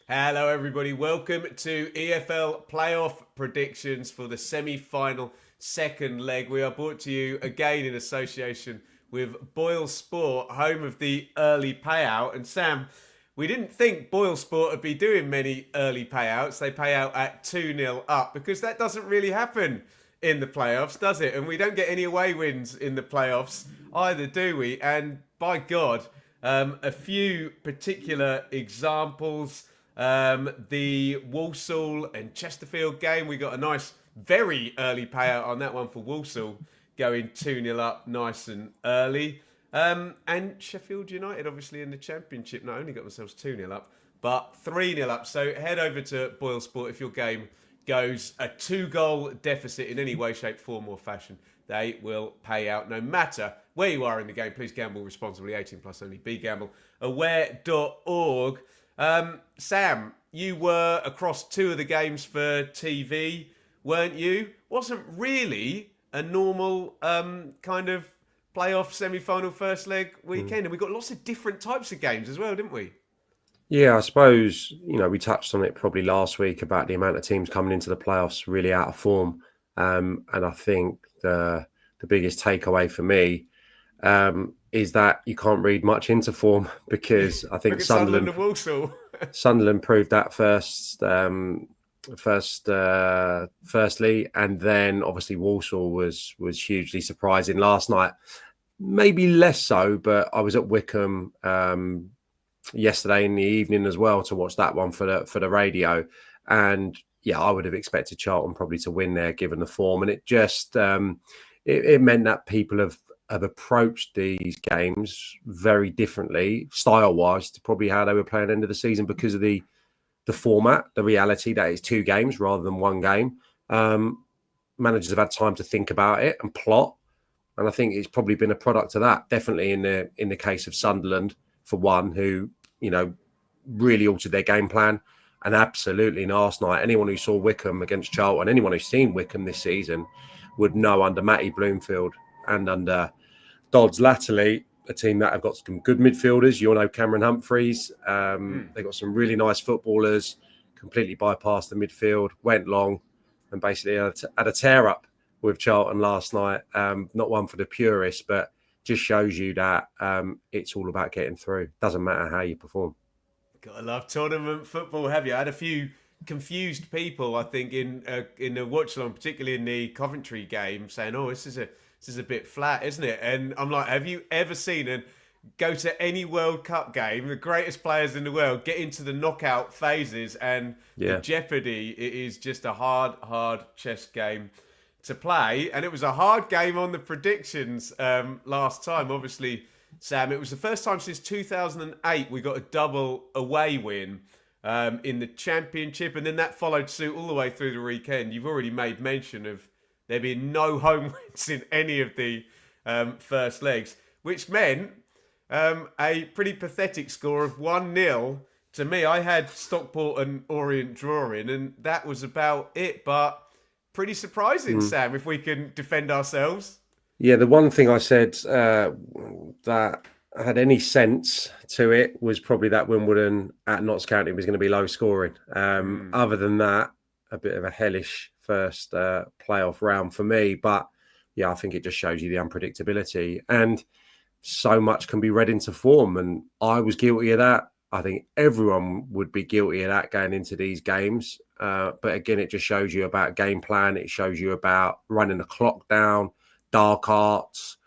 Hello, everybody. Welcome to EFL playoff predictions for the semi-final second leg. We are brought to you again in association with Boyle Sport, home of the early payout. And Sam, we didn't think Boyle Sport would be doing many early payouts. They pay out at 2-0 up because that doesn't really happen in the playoffs, does it? And we don't get any away wins in the playoffs either, do we? And by God, a few particular examples. The Walsall and Chesterfield game, we got a nice, very early payout on that one for Walsall, going 2-0 up nice and early. And Sheffield United, obviously, in the Championship, not only got themselves 2-0 up, but 3-0 up. So head over to Boyle Sport if your game goes a 2-goal deficit in any way, shape, form, or fashion. They will pay out no matter where you are in the game. Please gamble responsibly. 18 plus only. BeGambleAware.org. Sam, you were across two of the games for TV, weren't you? Wasn't really a normal kind of playoff semi-final first leg weekend. And we got lots of different types of games as well, didn't we? Yeah, I suppose, we touched on it probably last week about the amount of teams coming into the playoffs really out of form. And I think the biggest takeaway for me is that you can't read much into form because I think Sunderland and Walsall. Sunderland proved that firstly, and then obviously Walsall was hugely surprising last night. Maybe less so, but I was at Wycombe yesterday in the evening as well to watch that one for the radio, and yeah, I would have expected Charlton probably to win there given the form, and it just it meant that people have approached these games very differently, style-wise, to probably how they were playing end of the season because of the format, the reality that it's two games rather than one game. Managers have had time to think about it and plot, and I think it's probably been a product of that. Definitely in the case of Sunderland, for one, who really altered their game plan, and absolutely last night, anyone who saw Wycombe against Charlton, anyone who's seen Wycombe this season, would know under Matty Bloomfield and under Dodds latterly, a team that have got some good midfielders. You all know Cameron Humphreys. They've got some really nice footballers, completely bypassed the midfield, went long, and basically had a tear up with Charlton last night. Not one for the purists, but just shows you that it's all about getting through. Doesn't matter how you perform. Gotta love tournament football, have you? I had a few confused people, I think, in the watch along, particularly in the Coventry game, saying, "Oh, this is a bit flat, isn't it?" And I'm like, have you ever seen and go to any World Cup game, the greatest players in the world get into the knockout phases, and the jeopardy, it is just a hard chess game to play. And it was a hard game on the predictions last time. Obviously, Sam, it was the first time since 2008 we got a double away win in the Championship, and then that followed suit all the way through the weekend. You've already made mention of there being no home wins in any of the first legs, which meant a pretty pathetic score of 1-0. To me, I had Stockport and Orient drawing, and that was about it. But pretty surprising, Sam, if we can defend ourselves. Yeah, the one thing I said that had any sense to it was probably that Wimbledon at Notts County was going to be low scoring. Other than that, a bit of a hellish first playoff round for me. But yeah, I think it just shows you the unpredictability, and so much can be read into form. And I was guilty of that. I think everyone would be guilty of that going into these games. But again, it just shows you about game plan. It shows you about running the clock down, dark arts,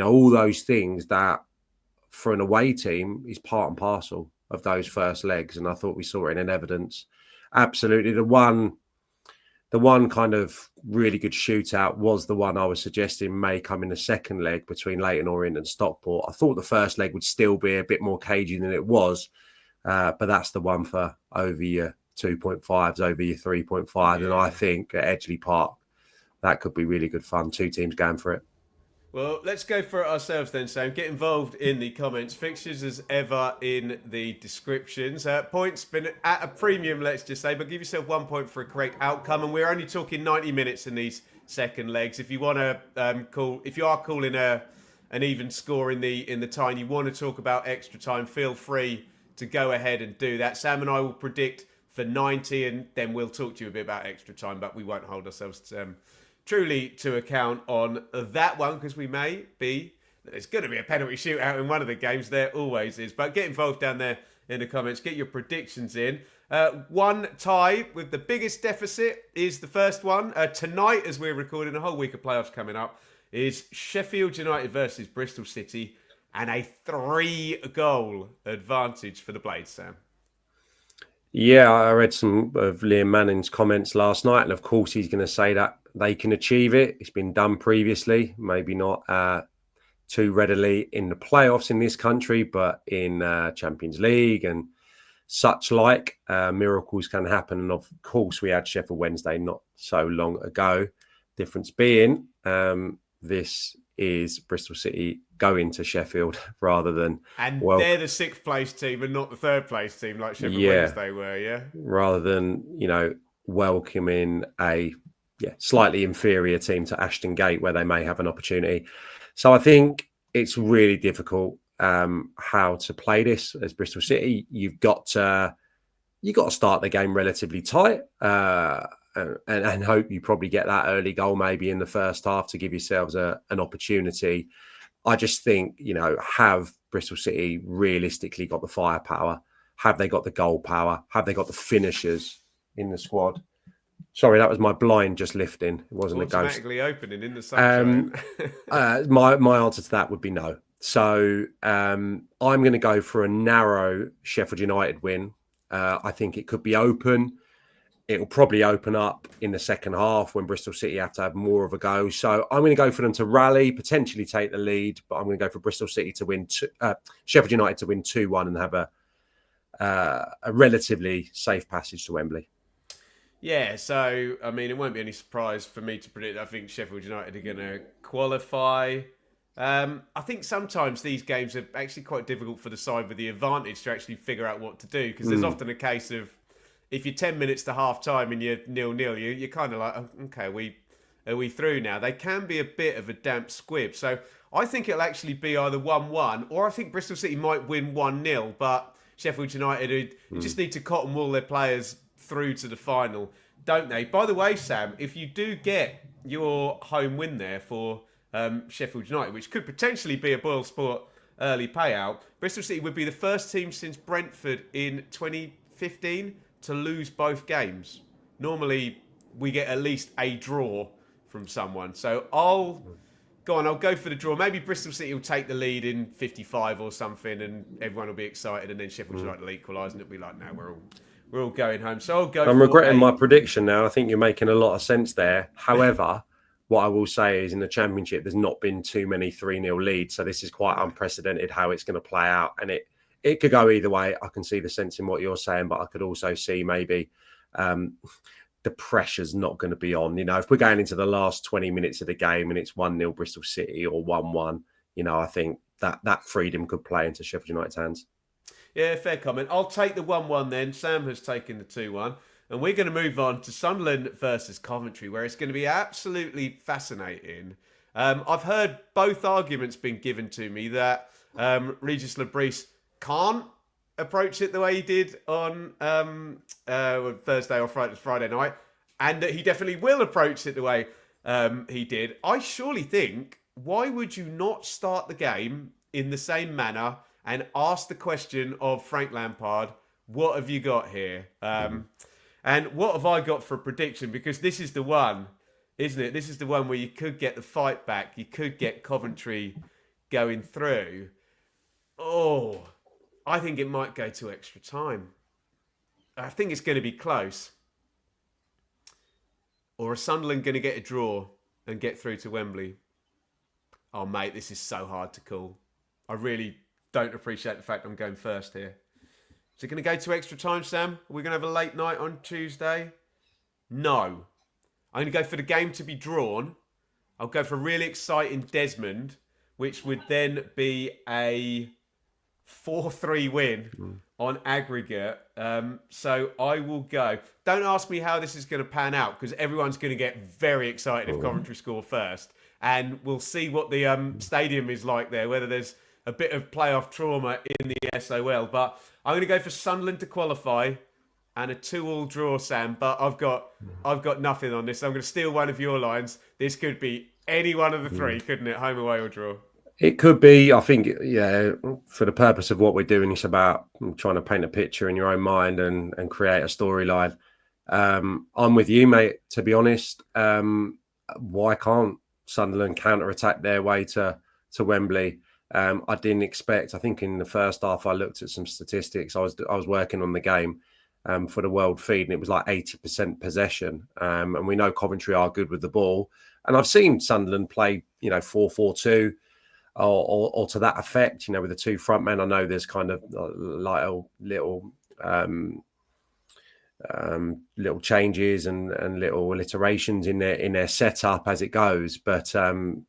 all those things that for an away team is part and parcel of those first legs. And I thought we saw it in evidence. Absolutely. The one kind of really good shootout was the one I was suggesting may come in the second leg between Leyton Orient and Stockport. I thought the first leg would still be a bit more cagey than it was, but that's the one for over your 2.5s, over your 3.5. And I think at Edgeley Park, that could be really good fun. Two teams going for it. Well, let's go for it ourselves then, Sam. Get involved in the comments. Fixtures as ever in the descriptions. Points been at a premium, let's just say, but give yourself 1 point for a correct outcome. And we're only talking 90 minutes in these second legs. If you want to if you are calling an even score in the tie and you want to talk about extra time, feel free to go ahead and do that. Sam and I will predict for 90, and then we'll talk to you a bit about extra time, but we won't hold ourselves truly to account on that one, because we may be... There's going to be a penalty shootout in one of the games. There always is. But get involved down there in the comments. Get your predictions in. One tie with the biggest deficit is the first one. Tonight, as we're recording, a whole week of playoffs coming up, is Sheffield United versus Bristol City, and a 3-goal advantage for the Blades, Sam. Yeah, I read some of Liam Manning's comments last night, and of course he's going to say that they can achieve it. It's been done previously, maybe not too readily in the playoffs in this country, but in Champions League and such like, miracles can happen. And of course, we had Sheffield Wednesday not so long ago. Difference being, this is Bristol City going to Sheffield rather than... And they're the 6th place team and not the 3rd place team like Sheffield Wednesday were, yeah? Rather than, welcoming a slightly inferior team to Ashton Gate where they may have an opportunity. So I think it's really difficult how to play this as Bristol City. You've got to start the game relatively tight and hope you probably get that early goal maybe in the first half to give yourselves an opportunity. I just think, have Bristol City realistically got the firepower? Have they got the goal power? Have they got the finishers in the squad? Sorry, that was my blind just lifting. It wasn't a ghost. Automatically opening in the sunshine. My answer to that would be no. So I'm going to go for a narrow Sheffield United win. I think it could be open. It will probably open up in the second half when Bristol City have to have more of a go. So I'm going to go for them to rally, potentially take the lead, but I'm going to go for Bristol City to win, Sheffield United to win 2-1 and have a relatively safe passage to Wembley. Yeah, so, it won't be any surprise for me to predict. I think Sheffield United are going to qualify. I think sometimes these games are actually quite difficult for the side with the advantage to actually figure out what to do, because there's often a case of, if you're 10 minutes to half-time and you're 0-0, you're kind of like, oh, okay, are we through now? They can be a bit of a damp squib. So I think it'll actually be either 1-1, or I think Bristol City might win 1-0, but Sheffield United just need to cotton wool their players through to the final, don't they? By the way, Sam, if you do get your home win there for Sheffield United, which could potentially be a Boyle Sport early payout, Bristol City would be the first team since Brentford in 2015 to lose both games. Normally, we get at least a draw from someone. So I'll go for the draw. Maybe Bristol City will take the lead in 55 or something, and everyone will be excited, and then Sheffield United will equalise, and it'll be like, no, we're all going home. So I'll go. I'm regretting my prediction now. I think you're making a lot of sense there. However, what I will say is in the Championship, there's not been too many 3-0 leads. So this is quite unprecedented how it's going to play out. And it could go either way. I can see the sense in what you're saying, but I could also see maybe the pressure's not going to be on. If we're going into the last 20 minutes of the game and it's 1-0 Bristol City or 1-1, I think that freedom could play into Sheffield United's hands. Yeah, fair comment. I'll take the 1-1 then. Sam has taken the 2-1. And we're going to move on to Sunderland versus Coventry, where it's going to be absolutely fascinating. I've heard both arguments being given to me that Regis Lebris can't approach it the way he did on Thursday or Friday night, and that he definitely will approach it the way he did. I surely think, why would you not start the game in the same manner and ask the question of Frank Lampard, what have you got here? And what have I got for a prediction? Because this is the one, isn't it? This is the one where you could get the fight back. You could get Coventry going through. Oh, I think it might go to extra time. I think it's going to be close. Or is Sunderland going to get a draw and get through to Wembley? Oh, mate, this is so hard to call. I really don't appreciate the fact I'm going first here. Is it going to go to extra time, Sam? Are we going to have a late night on Tuesday? No. I'm going to go for the game to be drawn. I'll go for a really exciting Desmond, which would then be a 4-3 win on aggregate. So I will go. Don't ask me how this is going to pan out, because everyone's going to get very excited if Coventry score first. And we'll see what the stadium is like there, whether there's a bit of playoff trauma in the SOL. But I'm going to go for Sunderland to qualify and a 2-2 draw, Sam. But I've got nothing on this. I'm going to steal one of your lines. This could be any one of the three, couldn't it? Home, away, or draw. It could be. I think, yeah, for the purpose of what we're doing, it's about trying to paint a picture in your own mind and create a storyline. I'm with you, mate, to be honest. Why can't Sunderland counter-attack their way to Wembley? I didn't expect, I think in the first half, I looked at some statistics. I was working on the game for the world feed, and it was like 80% possession. And we know Coventry are good with the ball. And I've seen Sunderland play, 4-4-2 or to that effect, with the two front men. I know there's kind of like little changes and little iterations in their setup as it goes, but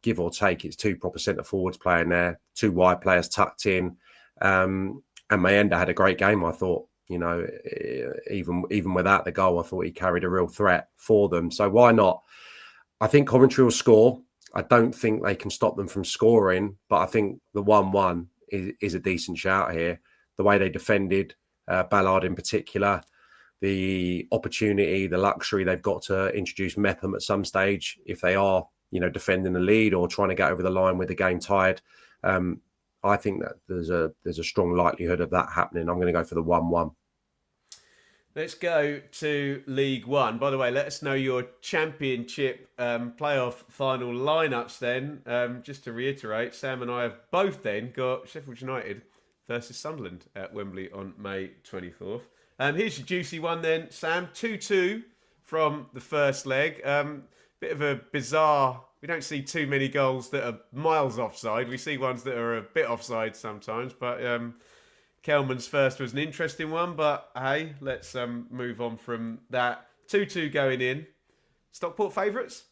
give or take, it's two proper centre forwards playing there, two wide players tucked in, and Mayenda had a great game. I thought, even without the goal, I thought he carried a real threat for them. So why not? I think Coventry will score. I don't think they can stop them from scoring, but I think the 1-1 is a decent shout here. The way they defended, Ballard in particular, the opportunity, the luxury they've got to introduce Mepham at some stage if they are, defending the lead or trying to get over the line with the game tied. I think that there's a strong likelihood of that happening. I'm going to go for the 1-1. Let's go to League One. By the way, let us know your Championship playoff final lineups then. Just to reiterate, Sam and I have both then got Sheffield United versus Sunderland at Wembley on May 24th. Here's your juicy one then, Sam. 2-2 from the first leg. Bit of a bizarre... We don't see too many goals that are miles offside. We see ones that are a bit offside sometimes. But Kelman's first was an interesting one. But hey, let's move on from that. 2-2 going in. Stockport favourites?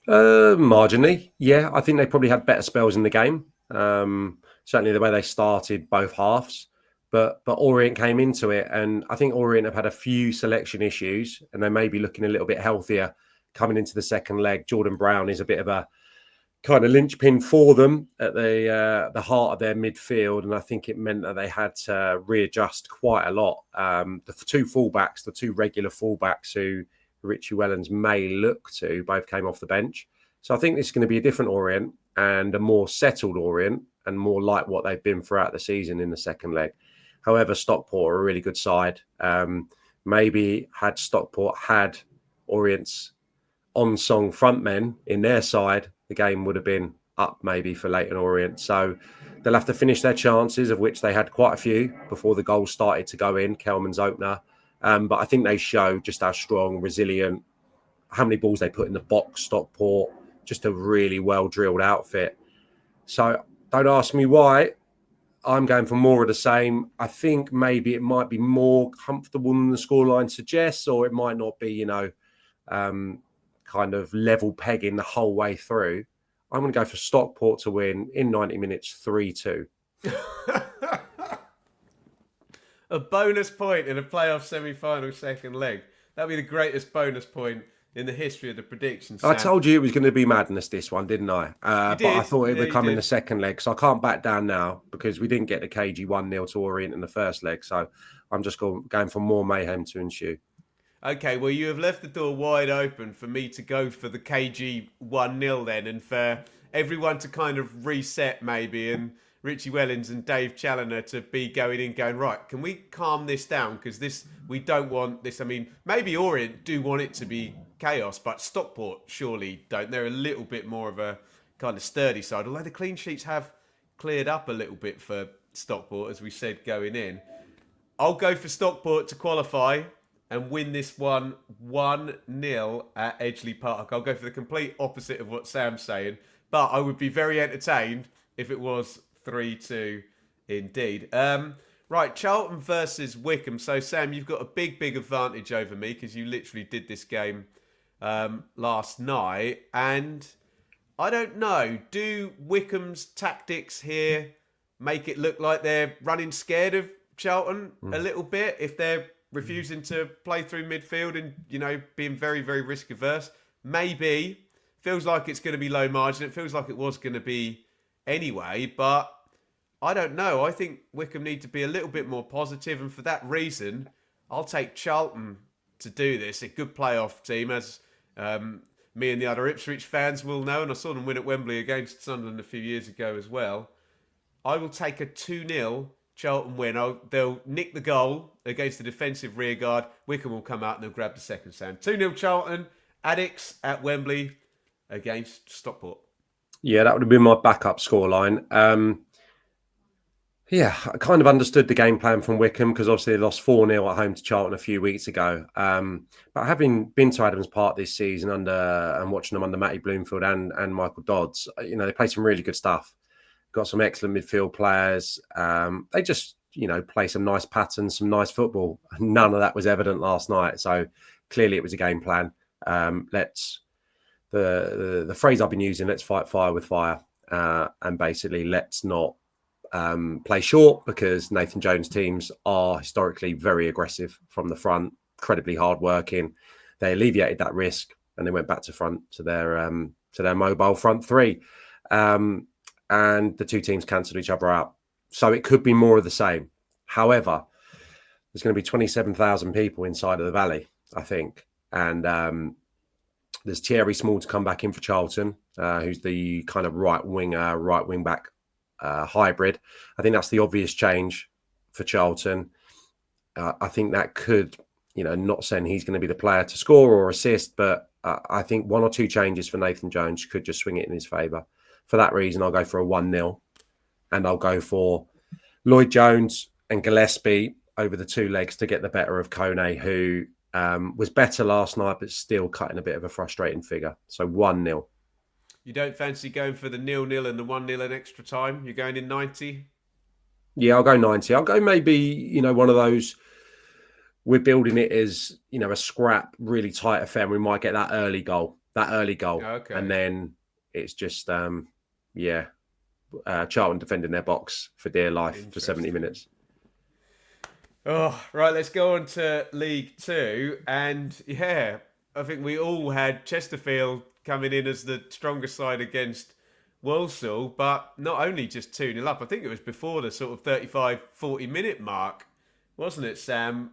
Marginally, yeah. I think they probably had better spells in the game. Certainly the way they started both halves. But Orient came into it, and I think Orient have had a few selection issues, and they may be looking a little bit healthier coming into the second leg. Jordan Brown is a bit of a kind of linchpin for them at the heart of their midfield, and I think it meant that they had to readjust quite a lot. The two regular fullbacks who Richie Wellens may look to, both came off the bench. So I think this is going to be a different Orient and a more settled Orient and more like what they've been throughout the season in the second leg. However, Stockport are a really good side. Maybe had Stockport had Orient's on-song frontmen in their side, the game would have been up maybe for Leyton Orient. So they'll have to finish their chances, of which they had quite a few before the goals started to go in, Kelman's opener. But I think they show just how strong, resilient, how many balls they put in the box, Stockport, just a really well-drilled outfit. So don't ask me why. I'm going for more of the same. I think maybe it might be more comfortable than the scoreline suggests, or it might not be, kind of level pegging the whole way through. I'm going to go for Stockport to win in 90 minutes, 3-2. A bonus point in a playoff semi-final second leg. That'd be the greatest bonus point in the history of the predictions. Sam. I told you it was going to be madness, this one, didn't I? But I thought it would come in the second leg, so I can't back down now because we didn't get the KG 1-0 to Orient in the first leg. So I'm just going for more mayhem to ensue. Okay, well, you have left the door wide open for me to go for the KG 1-0 then, and for everyone to kind of reset maybe, and Richie Wellens and Dave Challoner to be going, right, can we calm this down? Because we don't want this. I mean, maybe Orient do want it to be chaos, but Stockport surely don't. They're a little bit more of a kind of sturdy side, although the clean sheets have cleared up a little bit for Stockport, as we said going in. I'll go for Stockport to qualify and win this one 1-0 at Edgeley Park. I'll go for the complete opposite of what Sam's saying, but I would be very entertained if it was 3-2 indeed. Right, Charlton versus Wycombe. So, Sam, you've got a big advantage over me because you literally did this game last night. And I don't know, do Wycombe's tactics here make it look like they're running scared of Charlton a little bit if they're refusing to play through midfield and, being very, very risk averse? Maybe. Feels like it's going to be low margin. It feels like it was going to be anyway, but I don't know. I think Wycombe need to be a little bit more positive, and for that reason, I'll take Charlton to do this. A good playoff team, as me and the other Ipswich fans will know, and I saw them win at Wembley against Sunderland a few years ago as well. I will take a 2-0 Charlton win. They'll nick the goal against the defensive rearguard. Wycombe will come out and they'll grab the second, Sam. 2-0 Charlton, Addicks at Wembley against Stockport. Yeah, that would have been my backup scoreline. Yeah, I kind of understood the game plan from Wycombe because obviously they lost 4-0 at home to Charlton a few weeks ago. But having been to Adams Park this season and watching them under Matty Bloomfield and Michael Dodds, they play some really good stuff. Got some excellent midfield players. They just, play some nice patterns, some nice football. None of that was evident last night. So clearly it was a game plan. The phrase I've been using, let's fight fire with fire. And basically let's not play short, because Nathan Jones' teams are historically very aggressive from the front, incredibly hard-working. They alleviated that risk and they went back to their mobile front three. And the two teams cancelled each other out. So it could be more of the same. However, there's going to be 27,000 people inside of the Valley, I think. And there's Thierry Small to come back in for Charlton, who's the kind of right wing back hybrid. I think that's the obvious change for Charlton. I think that could, not saying he's going to be the player to score or assist, but I think one or two changes for Nathan Jones could just swing it in his favour. For that reason, I'll go for a 1-0, and I'll go for Lloyd Jones and Gillespie over the two legs to get the better of Kone, who was better last night, but still cutting a bit of a frustrating figure. So 1-0. You don't fancy going for the 0-0 and the 1-0 in extra time? You're going in 90? Yeah, I'll go 90. I'll go maybe, one of those, we're building it as, a scrap, really tight affair. We might get that early goal. Okay. And then it's just, Charlton defending their box for dear life for 70 minutes. Oh, right, let's go on to League Two. And yeah, I think we all had Chesterfield coming in as the strongest side against Walsall, but not only just 2-0 up, I think it was before the sort of 35-40 minute mark, wasn't it, Sam?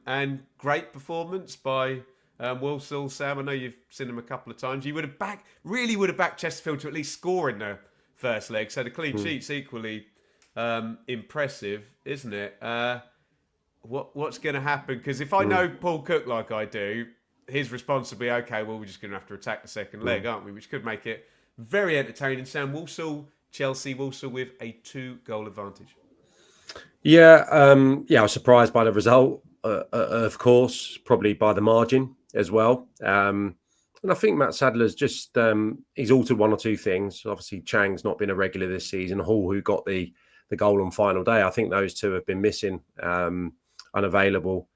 And great performance by Walsall. Sam, I know you've seen them a couple of times. You would have backed Chesterfield to at least score in the first leg, so the clean sheet's equally impressive, isn't it? What's going to happen? Because if I know Paul Cook like I do, his response will be, okay, well, we're just going to have to attack the second leg, aren't we? Which could make it very entertaining. Sam, Walsall with a 2-goal advantage. Yeah, I was surprised by the result, of course, probably by the margin as well. And I think Matt Sadler's just, he's altered one or two things. Obviously, Chang's not been a regular this season. Hall, who got the goal on final day, I think those two have been missing, unavailable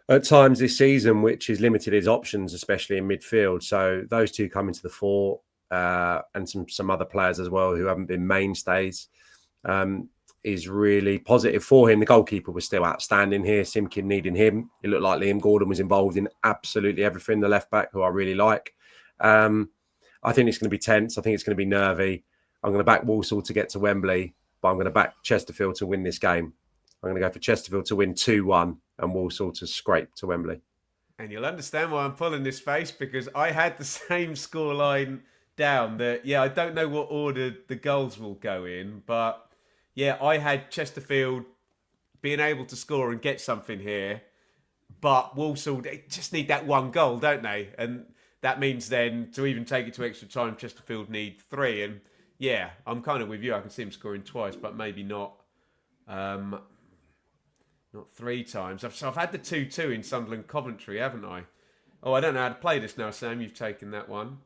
at times this season, which has limited his options, especially in midfield. So those two come into the fore, and some other players as well who haven't been mainstays, is really positive for him. The goalkeeper was still outstanding here. Simkin needing him. It looked like Liam Gordon was involved in absolutely everything. The left back, who I really like. I think it's going to be tense. I think it's going to be nervy. I'm going to back Walsall to get to Wembley, but I'm going to back Chesterfield to win this game. I'm going to go for Chesterfield to win 2-1 and Walsall to scrape to Wembley. And you'll understand why I'm pulling this face, because I had the same scoreline down. That, I don't know what order the goals will go in, but I had Chesterfield being able to score and get something here, but Walsall, they just need that one goal, don't they? And that means then to even take it to extra time, Chesterfield need 3. And I'm kind of with you. I can see him scoring twice, but maybe not 3 times. So I've had the 2-2 in Sunderland Coventry, haven't I? Oh, I don't know how to play this now, Sam. You've taken that one.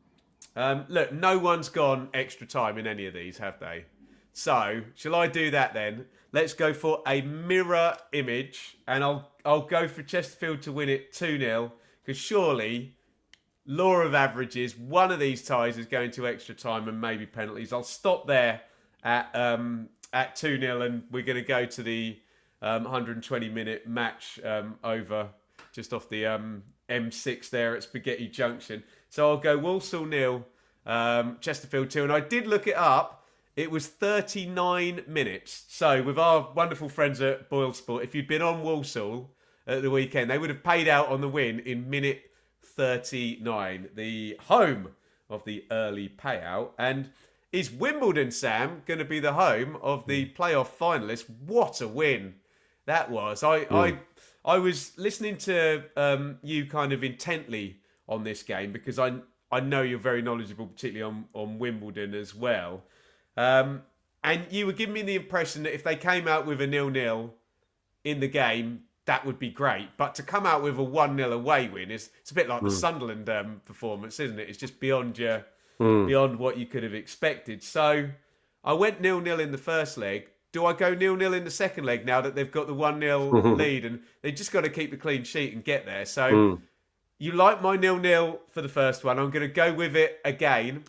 Look, no one's gone extra time in any of these, have they? So, shall I do that then? Let's go for a mirror image, and I'll go for Chesterfield to win it 2-0, because surely, law of averages, one of these ties is going to extra time and maybe penalties. I'll stop there at 2-0, and we're going to go to the 120-minute match over just off the M6 there at Spaghetti Junction. So I'll go Walsall 0, Chesterfield 2, and I did look it up. It was 39 minutes. So with our wonderful friends at Boyle Sport, if you'd been on Walsall at the weekend, they would have paid out on the win in minute 39, the home of the early payout. And is Wimbledon, Sam, going to be the home of the playoff finalists? What a win that was. I was listening to you kind of intently on this game because I know you're very knowledgeable, particularly on Wimbledon as well. And you were giving me the impression that if they came out with a 0-0 in the game, that would be great. But to come out with a 1-0 away win it's a bit like the Sunderland performance, isn't it? It's just beyond what you could have expected. So I went 0-0 in the first leg. Do I go 0-0 in the second leg now that they've got the 1-0 lead and they've just got to keep the clean sheet and get there? So you like my 0-0 for the first one. I'm going to go with it again.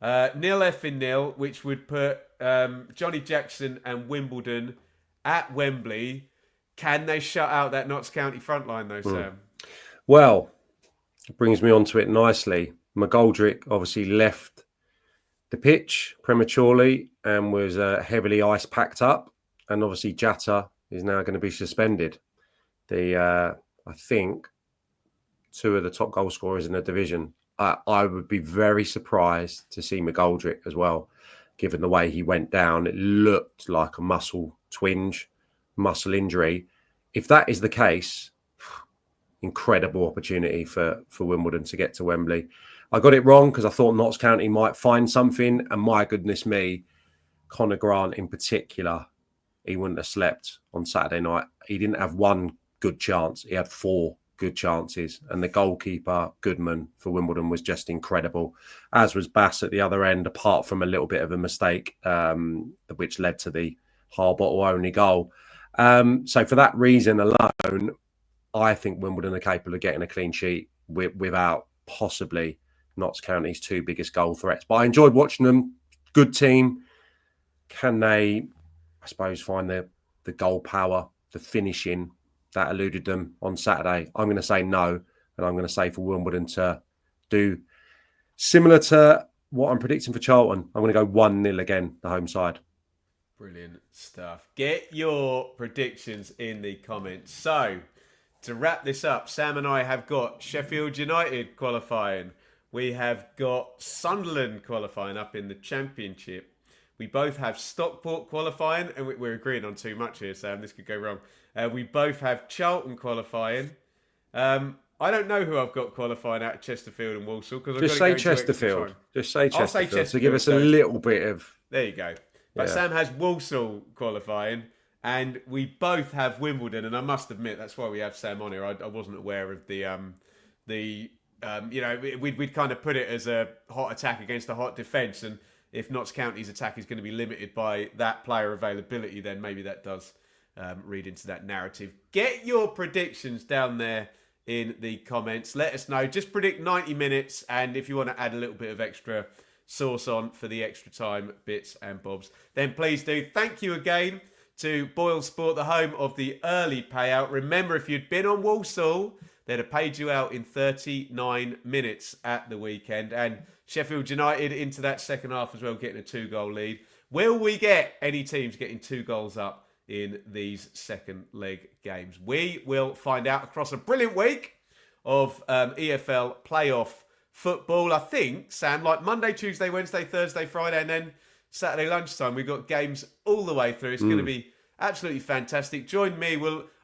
0-0, which would put Johnny Jackson and Wimbledon at Wembley. Can they shut out that Notts County front line though, Sam? Well, it brings me on to it nicely. McGoldrick obviously left the pitch prematurely and was heavily ice packed up. And obviously Jatta is now going to be suspended. I think, 2 of the top goal scorers in the division. I would be very surprised to see McGoldrick as well, given the way he went down. It looked like a muscle twinge, muscle injury. If that is the case, incredible opportunity for Wimbledon to get to Wembley. I got it wrong because I thought Notts County might find something. And my goodness me, Conor Grant in particular, he wouldn't have slept on Saturday night. He didn't have one good chance. He had 4 good chances. And the goalkeeper, Goodman, for Wimbledon was just incredible, as was Bass at the other end, apart from a little bit of a mistake, which led to the Harbottle only goal. So for that reason alone, I think Wimbledon are capable of getting a clean sheet without possibly Notts County's 2 biggest goal threats. But I enjoyed watching them. Good team. Can they, I suppose, find the goal power, the finishing that eluded them on Saturday? I'm going to say no. And I'm going to say for Wimbledon to do similar to what I'm predicting for Charlton. I'm going to go 1-0 again, the home side. Brilliant stuff. Get your predictions in the comments. So, to wrap this up, Sam and I have got Sheffield United qualifying. We have got Sunderland qualifying up in the Championship. We both have Stockport qualifying, and we're agreeing on too much here, Sam. This could go wrong. We both have Charlton qualifying. I don't know who I've got qualifying out of Chesterfield and Walsall. Just say Chesterfield. Just say Chesterfield to give us a little bit of... There you go. But Sam has Walsall qualifying, and we both have Wimbledon. And I must admit, that's why we have Sam on here. I wasn't aware of we'd kind of put it as a hot attack against a hot defence. And if Notts County's attack is going to be limited by that player availability, then maybe that does read into that narrative. Get your predictions down there in the comments. Let us know. Just predict 90 minutes. And if you want to add a little bit of extra sauce on for the extra time bits and bobs, then please do. Thank you again to Boyle Sport, the home of the early payout. Remember, if you'd been on Walsall, they'd have paid you out in 39 minutes at the weekend. And Sheffield United into that second half as well, getting a 2-goal lead. Will we get any teams getting 2 goals up in these second leg games? We will find out across a brilliant week of EFL playoff football. I think, Sam, like Monday, Tuesday, Wednesday, Thursday, Friday, and then Saturday lunchtime, we've got games all the way through. It's going to be absolutely fantastic. Join me.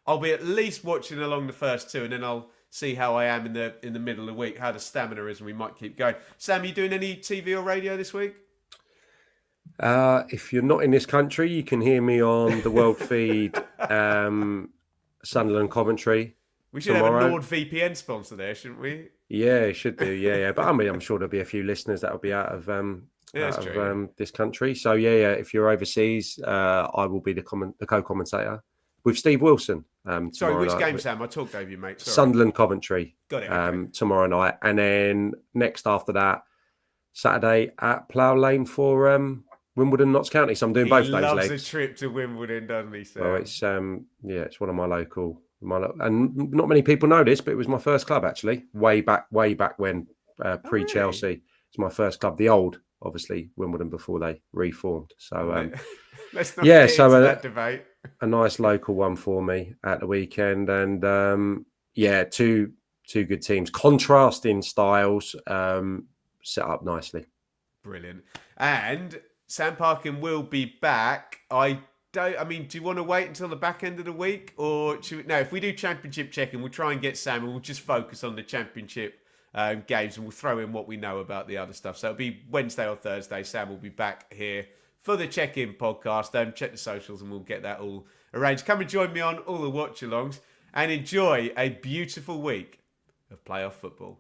I'll be at least watching along the first 2, and then I'll see how I am in the middle of the week, how the stamina is, and we might keep going. Sam, you doing any TV or radio this week? If you're not in this country, you can hear me on the world feed, Sunderland, Coventry. We should tomorrow. have a NordVPN sponsor there, shouldn't we? Yeah, it should do. Yeah. But I mean, I'm sure there'll be a few listeners that will be out of this country. So yeah. If you're overseas, I will be the co-commentator with Steve Wilson. Sorry, which game, Sam? I talked over you, mate. Sorry. Sunderland, Coventry. Got it. Okay. Tomorrow night, and then next after that, Saturday at Plough Lane for Wimbledon, Notts County. So I'm doing both those legs. He loves a trip to Wimbledon, doesn't he, Sam? Well, it's it's one of my local. And not many people know this, but it was my first club actually, way back when pre-Chelsea. It's my first club, the old obviously Wimbledon before they reformed. So let's not yeah, get so into that debate. a nice local one for me at the weekend, and yeah, two good teams, contrasting styles, set up nicely. Brilliant. And Sam Parkin will be back. Do you want to wait until the back end of the week, or should we, no? If we do championship checking, we'll try and get Sam, and we'll just focus on the championship games, and we'll throw in what we know about the other stuff. So it'll be Wednesday or Thursday. Sam will be back here for the check-in podcast. Check the socials, and we'll get that all arranged. Come and join me on all the watch-alongs, and enjoy a beautiful week of playoff football.